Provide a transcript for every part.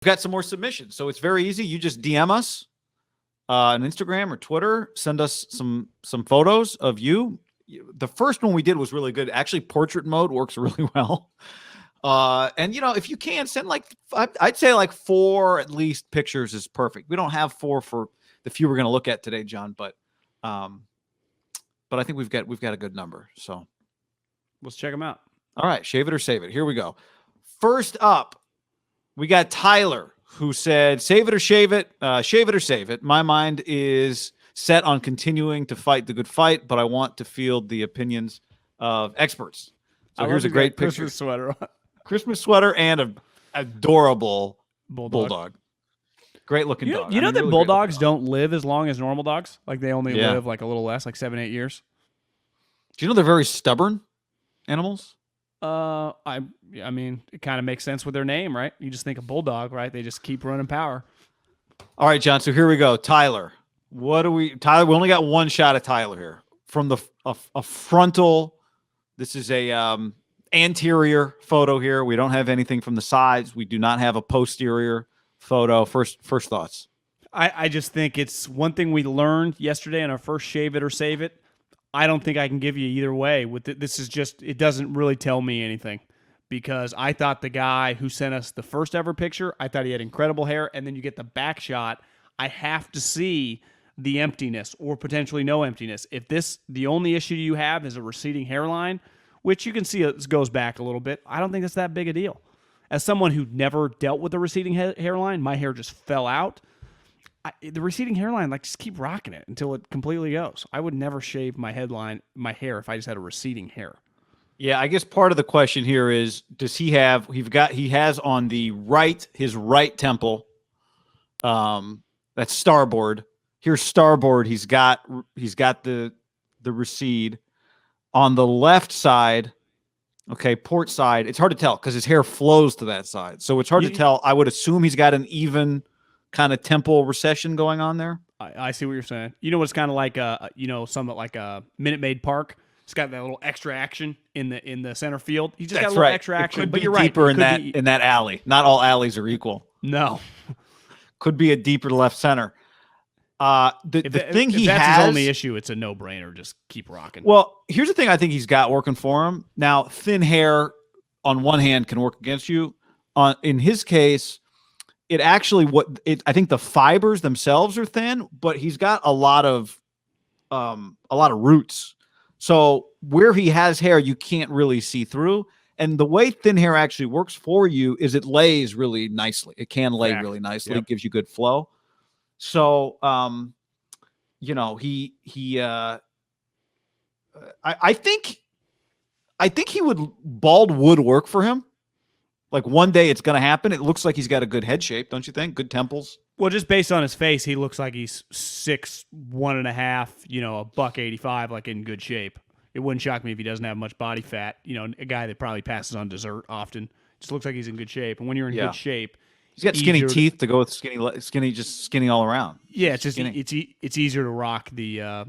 We've got some more submissions. So it's very easy. You just DM us on Instagram or Twitter. Send us some photos of you. The first one we did was really good. Actually, portrait mode works really well. And if you can send I'd say 4 at least pictures is perfect. We don't have 4 for the few we're going to look at today, John, but I think we've got a good number. So let's check them out. All right, shave it or save it. Here we go. First up, we got Tyler, who said, save it or shave it, shave it or save it. My mind is set on continuing to fight the good fight, but I want to field the opinions of experts. So here's a great picture. Christmas sweater. Christmas sweater and an adorable bulldog. Great looking dog. You know that really bulldogs don't live as long as normal dogs? Like they only live like a little less, like 7-8 years. Do you know they're very stubborn animals? I mean, it kind of makes sense with their name, right? You just think a bulldog, right? They just keep running power. All right, John. So here we go. Tyler, Tyler, we only got one shot of Tyler here from a frontal. This is a anterior photo here. We don't have anything from the sides. We do not have a posterior photo. First thoughts. I just think it's one thing we learned yesterday in our first Shave It or Save It. I don't think I can give you either way. This is just, it doesn't really tell me anything, because I thought the guy who sent us the first ever picture, I thought he had incredible hair, and then you get the back shot. I have to see the emptiness or potentially no emptiness. If the only issue you have is a receding hairline, which you can see it goes back a little bit, I don't think it's that big a deal. As someone who never dealt with a receding hairline, my hair just fell out. The receding hairline, just keep rocking it until it completely goes. I would never shave my hair if I just had a receding hair. Yeah, I guess part of the question here is, does he have? He has on the right, his right temple. That's starboard. Here's starboard. He's got the recede on the left side. Okay, port side. It's hard to tell because his hair flows to that side, so it's hard to tell. I would assume he's got an even kind of temple recession going on there. I see what you're saying. You know what's kind of like somewhat like a Minute Maid Park. It's got that little extra action in the center field. You just got a little extra action, but you're right. Deeper in that alley. Not all alleys are equal. No, could be a deeper left center. If that's his only issue, it's a no-brainer. Just keep rocking. Well, here's the thing I think he's got working for him. Now, thin hair on one hand can work against you. In his case, it actually I think the fibers themselves are thin, but he's got a lot of roots. So where he has hair, you can't really see through. And the way thin hair actually works for you is it lays really nicely. It can lay really nicely. Yep. It gives you good flow. So, I think bald would work for him. Like one day it's going to happen. It looks like he's got a good head shape, don't you think? Good temples. Well, just based on his face, he looks like he's 6'1.5", $185, like in good shape. It wouldn't shock me if he doesn't have much body fat. A guy that probably passes on dessert often. Just looks like he's in good shape. And when you're in good shape, he's got skinny teeth to go with skinny all around. Yeah, it's just it's easier to rock the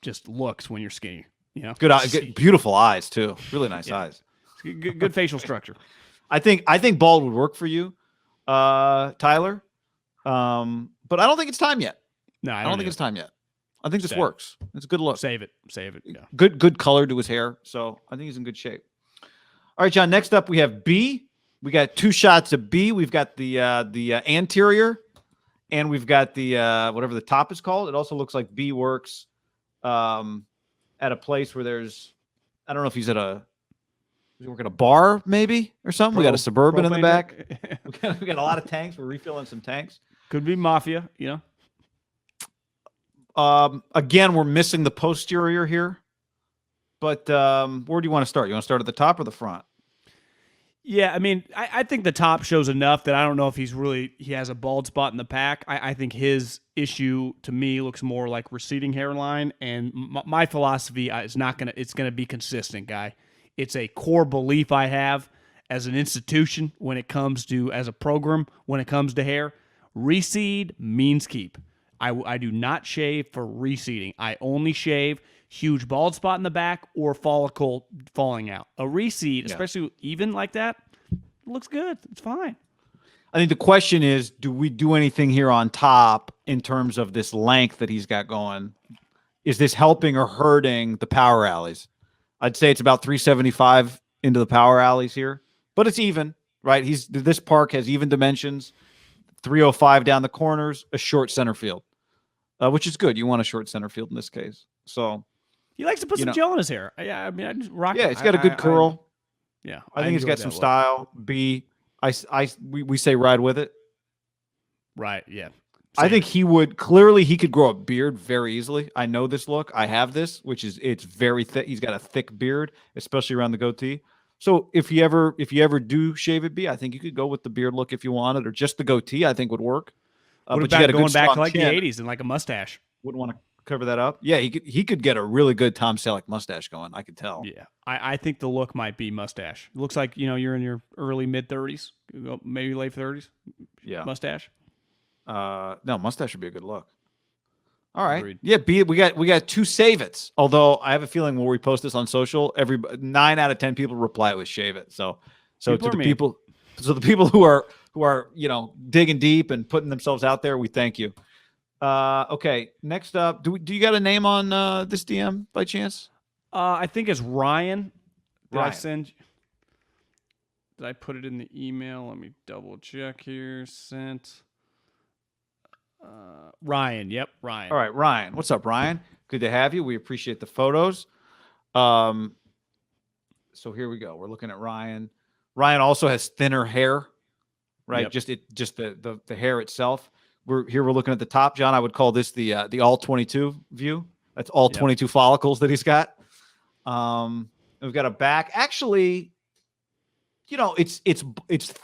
just looks when you're skinny. Good beautiful eyes too. Really nice eyes. Good facial structure. I think bald would work for you, Tyler. But I don't think it's time yet. No, I don't think it's time yet. I think this works. It's a good look. Save it. Yeah. Good color to his hair. So I think he's in good shape. All right, John. Next up, we have B. We got 2 shots of B. We've got the anterior, and we've got the whatever the top is called. It also looks like B works at a place where there's, I don't know if he's working a bar maybe or something. We got a Suburban in the back. we got a lot of tanks. We're refilling some tanks. Could be mafia, Again, we're missing the posterior here. But where do you want to start? You want to start at the top or the front? Yeah, I mean, I think the top shows enough that I don't know if he has a bald spot in the back. I think his issue to me looks more like receding hairline, and my philosophy is it's gonna be consistent, guy. It's a core belief I have as an institution when it comes to, as a program, when it comes to hair. Reseed means keep. I do not shave for reseeding. I only shave huge bald spot in the back or follicle falling out. A reseed, especially even like that, looks good. It's fine. I think the question is, do we do anything here on top in terms of this length that he's got going? Is this helping or hurting the power alleys? I'd say it's about 375 into the power alleys here, but it's even, right? This park has even dimensions, 305 down the corners, a short center field, which is good. You want a short center field in this case. So he likes to put some gel in his hair. Yeah, I mean, I just rock. Yeah, he's got a good curl. I think he's got some look. style. We say ride with it. Right. Yeah. Same. I think he could grow a beard very easily. I know this look. I have this, it's very thick. He's got a thick beard, especially around the goatee. So if you ever do shave it, I think you could go with the beard look if you wanted, or just the goatee. I think would work. But you got going back to like the '80s and like a mustache. Wouldn't want to cover that up. Yeah, he could get a really good Tom Selleck mustache going. I could tell. Yeah, I think the look might be mustache. It looks like you're in your early mid 30s, maybe late 30s. Yeah, mustache. No, mustache would be a good look. All right. Agreed. Yeah, we got 2 save it's. Although I have a feeling when we post this on social, 9 out of 10 people reply with shave it. So the people who are digging deep and putting themselves out there, we thank you. Okay, next up, do you got a name on this DM by chance? I think it's Ryan. Ryan. Did I put it in the email? Let me double check here. Sent. Ryan. Yep, Ryan. All right, Ryan. What's up, Ryan? Good to have you. We appreciate the photos. So here we go. We're looking at Ryan. Ryan also has thinner hair, right? Yep. Just the hair itself. We're looking at the top, John. I would call this the all 22 view. That's all 22 follicles that he's got. We've got a back. Actually, it's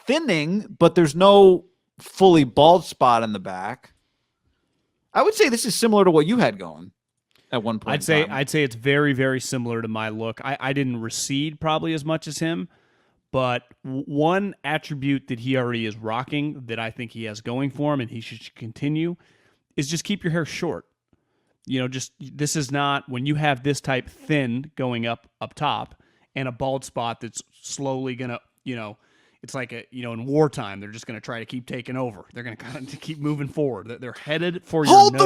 thinning, but there's no fully bald spot in the back. I would say this is similar to what you had going at one point. I'd say it's very, very similar to my look. I didn't recede probably as much as him, but one attribute that he already is rocking that I think he has going for him and he should continue is just keep your hair short. This is not when you have this type thin going up top and a bald spot that's slowly gonna, it's like in wartime, they're just going to try to keep taking over. They're going to kind of keep moving forward. They're headed for your nose.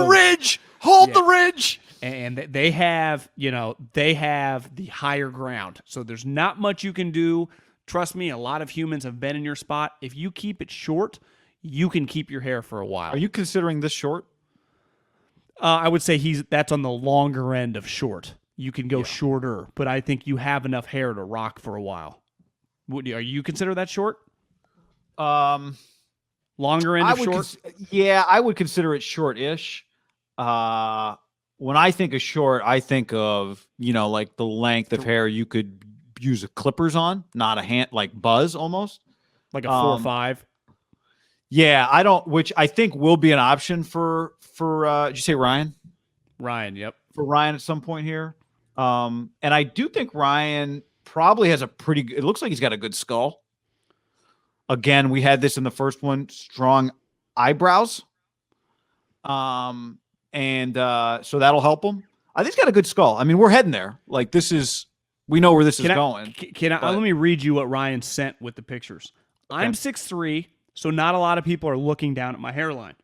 Hold the ridge. And they have the higher ground. So there's not much you can do. Trust me, a lot of humans have been in your spot. If you keep it short, you can keep your hair for a while. Are you considering this short? I would say that's on the longer end of short. You can go shorter, but I think you have enough hair to rock for a while. Are you consider that short? Longer end of short? I would consider it short-ish. When I think of short, I think of, like the length of hair you could use clippers on, not a hand, like Buzz almost. Like a 4 or 5. Yeah, which I think will be an option for did you say Ryan? Ryan, yep. For Ryan at some point here. And I do think Ryan probably has it looks like he's got a good skull. Again, we had this in the first one, strong eyebrows. So that'll help him. I think he's got a good skull. I mean, we're heading there. Like we know where this is going. Let me read you what Ryan sent with the pictures. Okay. I'm 6'3", so not a lot of people are looking down at my hairline.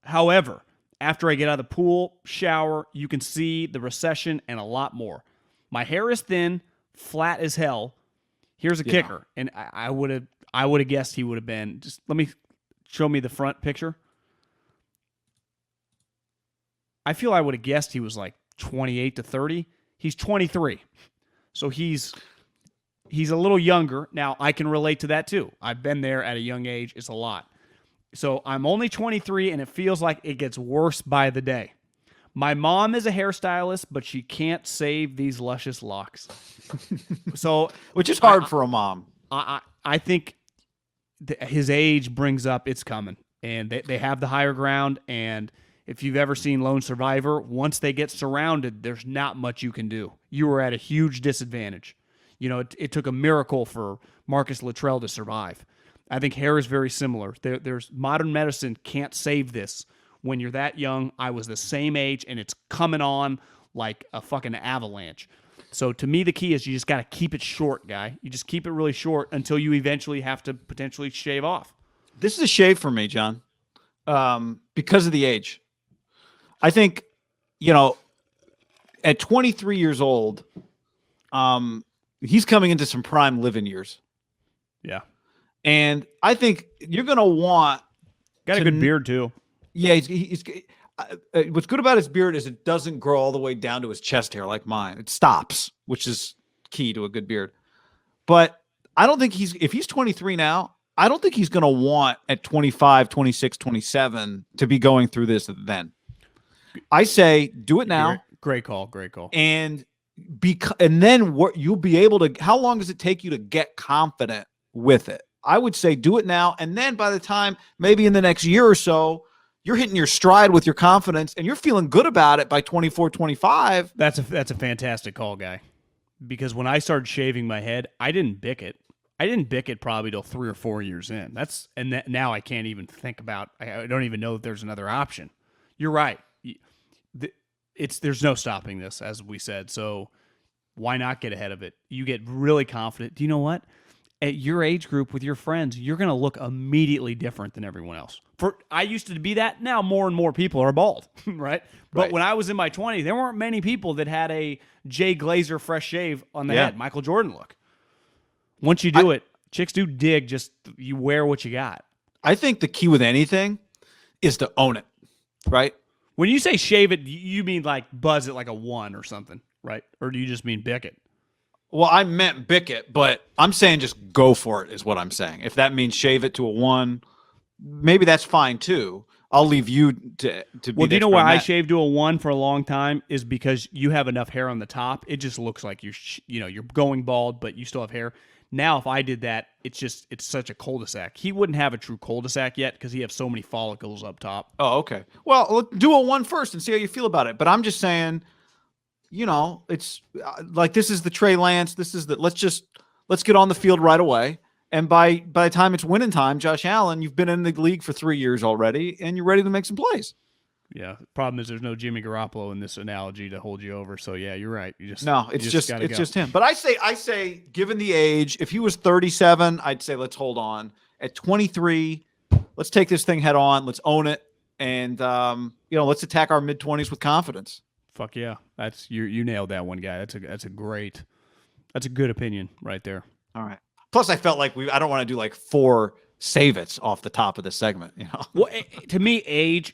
However, after I get out of the pool, shower, you can see the recession and a lot more. My hair is thin, flat as hell. Here's a kicker, and I would have guessed he would have been. Just show me the front picture. I feel I would have guessed he was like 28 to 30. He's 23, so he's a little younger. Now I can relate to that too. I've been there at a young age. It's a lot. So I'm only 23, and it feels like it gets worse by the day. My mom is a hairstylist, but she can't save these luscious locks. Which is hard for a mom. I think his age brings up it's coming, and they have the higher ground. And if you've ever seen Lone Survivor, once they get surrounded, there's not much you can do. You are at a huge disadvantage. It took a miracle for Marcus Luttrell to survive. I think hair is very similar. There's modern medicine can't save this. When you're that young, I was the same age, and it's coming on like a fucking avalanche. So to me, the key is you just got to keep it short, guy. You just keep it really short until you eventually have to potentially shave off. This is a shave for me, John, because of the age. I think, at 23 years old, he's coming into some prime living years. Yeah. And I think you're going to want. Got a good beard, too. Yeah. He's what's good about his beard is it doesn't grow all the way down to his chest hair like mine. It stops, which is key to a good beard. But I don't think if he's 23 now, I don't think he's going to want at 25, 26, 27 to be going through this then. I say do it now. Great call. And then you'll be able to. How long does it take you to get confident with it? I would say do it now, and then by the time maybe in the next year or so, you're hitting your stride with your confidence, and you're feeling good about it by 24, 25. That's a fantastic call, guy. Because when I started shaving my head, I didn't bick it. I didn't bick it probably till 3 or 4 years in. Now I can't even think about. I don't even know that there's another option. You're right. There's no stopping this, as we said. So why not get ahead of it? You get really confident. Do you know what? At your age group with your friends, you're going to look immediately different than everyone else. I used to be that. Now more and more people are bald, right? But when I was in my 20s, there weren't many people that had a Jay Glazer fresh shave on the head, Michael Jordan look. Once you do it, chicks do dig. Just you wear what you got. I think the key with anything is to own it, right? When you say shave it, you mean like buzz it like a 1 or something, right? Or do you just mean bick it? Well, I meant bick it, but I'm saying just go for it is what I'm saying. If that means shave it to a 1, maybe that's fine too. I'll leave you to be. Well, do you know why I shaved to a 1 for a long time is because you have enough hair on the top. It just looks like you're going bald, but you still have hair. Now, if I did that, it's such a cul-de-sac. He wouldn't have a true cul-de-sac yet because he has so many follicles up top. Oh, okay. Well, do a 1 first and see how you feel about it. But I'm just saying, it's like this is the Trey Lance. This is let's get on the field right away. And by the time it's winning time, Josh Allen, you've been in the league for 3 years already, and you're ready to make some plays. Yeah. The problem is there's no Jimmy Garoppolo in this analogy to hold you over. So yeah, you're right. It's just him. But I say, given the age, if he was 37, I'd say let's hold on. At 23, let's take this thing head on. Let's own it, and let's attack our mid-20s with confidence. Fuck yeah, that's you nailed that one, guy. That's a good opinion right there. All right. Plus, I felt like I don't want to do like 4 save-its off the top of the segment. Well, to me, age.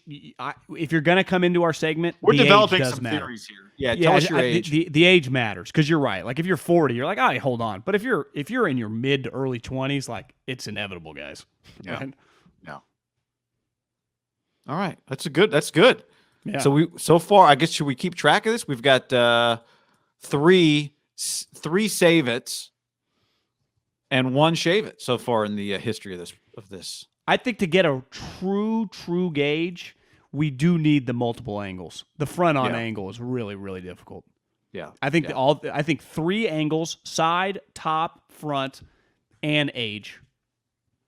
If you're gonna come into our segment, we're developing some theories here. Yeah, tell us your age. The age matters because you're right. Like if you're 40, you're like, all right, hold on. But if you're in your mid to early 20s, like it's inevitable, guys. Yeah. Right? Yeah. All right, that's good. Yeah. So far, I guess should we keep track of this? We've got 3 save-its. And 1 shave it so far in the history of this. I think to get a true gauge, we do need the multiple angles. The front on angle is really, really difficult. Yeah, I think 3 angles: side, top, front, and age.